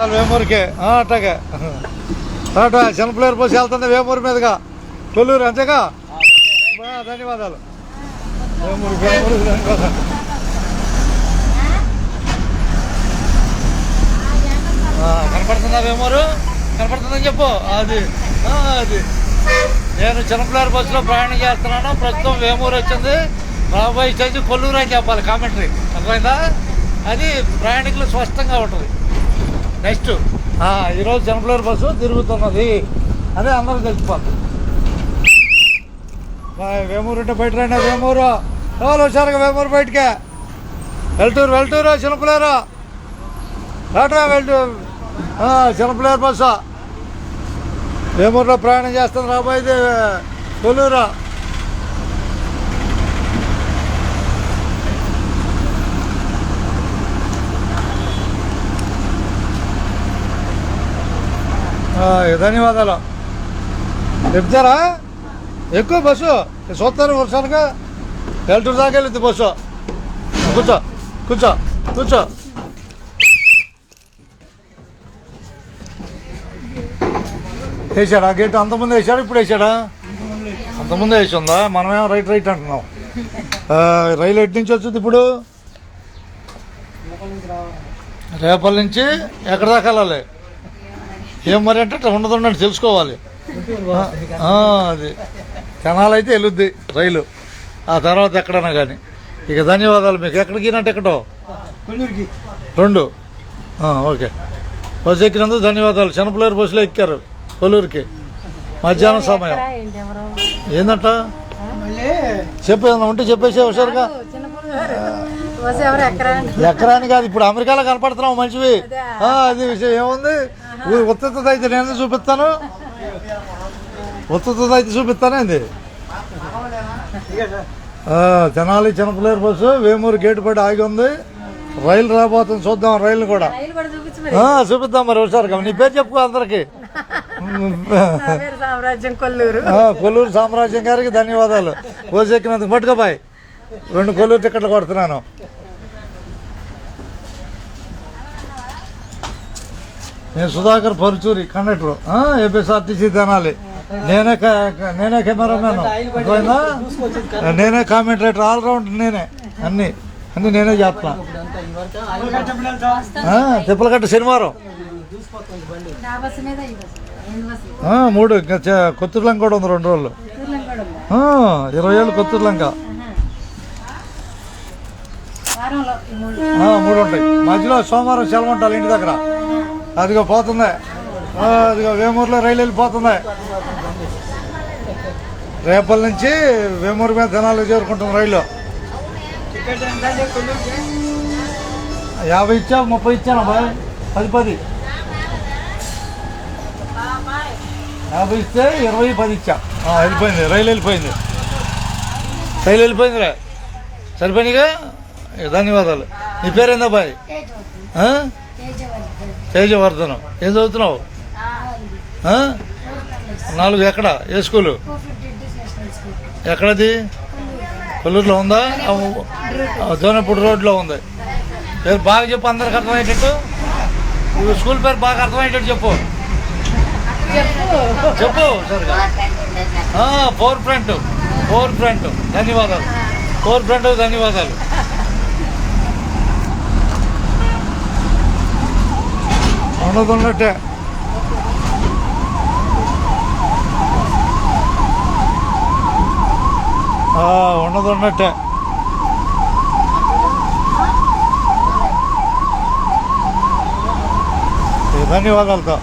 వేమూరుకి అట్టగా అట చిన్నపిల్లర్ బస్సు వెళ్తుంది వేమూరు మీదుగా కొల్లూరు అంతేగా. ధన్యవాదాలు. వేమూరు వేమూరు ధన్యవాదాలు. కనపడుతుందా వేమూరు? కనపడుతుందని చెప్పు. అది అది నేను చిన్నపిల్లర్ బస్సులో ప్రయాణం చేస్తున్నాను. ప్రస్తుతం వేమూరు వచ్చింది. రాబోయే స్టేజ్ కొల్లూరు అని చెప్పాలి కామెంటరీ. అర్థమైందా? అది ప్రయాణికులు స్పష్టంగా ఉంటుంది. నెక్స్ట్ ఈరోజు చిన్నపిల్లర్ బస్సు తిరుగుతున్నది అదే అందరూ తెలిసిపోతుంది. వేమూరు అంటే బయట రండి. వేమూరు ఎవరు వచ్చారుగా వేమూరు బయటకే. వెల్టూరు వెల్టూరు చిన్నపిల్లరు రాటా వెల్టూరు చిన్నపిల్లర్ బస్సు వేమూరులో ప్రయాణం చేస్తుంది. రాబోయేది కొల్లూరు. ధన్యవాదాలు. చెప్తారా ఎక్కువ బస్సు చూస్తారు వర్షాలుగా. వెల్టూరు దాకా వెళ్ళింది బస్సు. కూర్చో కూర్చో కూర్చో. వేసాడా గేట్? అంతకుముందు వేసాడు, ఇప్పుడు వేసాడా? అంతకుముందు వేసి ఉందా? మనమేమో రైట్ రైట్ అంటున్నాం. రైలు ఎటు నుంచి వచ్చింది ఇప్పుడు? రేపటి నుంచి ఎక్కడ దాకా వెళ్ళాలి? ఏం మరి అంటే ఉండదండి తెలుసుకోవాలి. అది కెనాల్ అయితే వెళ్ళుద్ది రైలు, ఆ తర్వాత ఎక్కడన్నా కానీ. ఇక ధన్యవాదాలు మీకు. ఎక్కడికి నా టికెటో? 2. ఓకే. బస్సు ఎక్కినందుకు ధన్యవాదాలు. చిన్నపిల్లలు బస్సులో ఎక్కారు కొల్లూరుకి మధ్యాహ్నం సమయం. ఏందంట చెప్పేదన్నా ఉంటే చెప్పేసి హుషారుగా. ఎక్కరాని కాదు, ఇప్పుడు అమెరికాలో కనపడుతున్నావు మంచివి. అది విషయం ఏముంది? ఉత్తత అయితే నేను చూపిస్తాను, ఉత్తత అయితే చూపిస్తానేంది. తెనాలి చిన్నపిల్లర్ బస్సు వేమూరు గేటు పడి ఆగి ఉంది. రైలు రాబోతుంది, చూద్దాం రైలు కూడా చూపిద్దాం. మరి హుషారుగా నీ పేరు చెప్పుకో అందరికి. కొల్లూరు సామ్రాజ్యం గారికి ధన్యవాదాలు. బస్సు ఎక్కినందుకు పట్టుకోబాయ్. 2 కొల్లూరు టికెట్లు కొడుతున్నాను. నేను సుధాకర్ పరుచూరి కండక్టర్, ఏపీఎస్ఆర్టీసీ తెనాలి. నేనే కెమెరామెన్, నేనే కామెంటరేటర్, ఆల్రౌండ్ నేనే. అన్నీ నేనే చేస్తున్నా. తిప్పలకట్ట శనివారం 3. ఇంకా కొత్తూరులంక కూడా ఉంది 2 రోజులు. 20 ఏళ్ళు కొత్తూరులంక 3 ఉంటాయి. మధ్యలో సోమవారం సెలవు ఉంటాలి ఇంటి దగ్గర. అదిగో పోతుంది, అదిగో వేమూరులో రైలు వెళ్ళిపోతుంది. రేపటి నుంచి వేమూరు మీద తెనాలి చేరుకుంటుంది రైలు. 50 ఇచ్చా, 30 ఇచ్చాను బాయ్. 10 50 ఇస్తే 20, 10 ఇచ్చా. వెళ్ళిపోయింది రైలు, వెళ్ళిపోయింది రైలు, వెళ్ళిపోయిందిరా. సరిపోయినాయిగా. ధన్యవాదాలు. నీ పేరేందా బాయ్? తేజవర్ధనం. ఏం చదువుతున్నావు? 4. ఎక్కడ? ఏ స్కూలు? ఎక్కడది? కొల్లూరులో ఉందా? జోనపూడి రోడ్లో ఉంది. పేరు బాగా చెప్పు, అందరికి అర్థమయ్యేటట్టు. స్కూల్ పేరు బాగా అర్థమయ్యేటట్టు చెప్పు. చెప్పు సరిగా. 4 ఫ్రంట్. ధన్యవాదాలు. 4 ఫ్రంట్ ధన్యవాదాలు. ఉన్నట్టే ఉన్నట్టే. ధన్యవాదాలతో.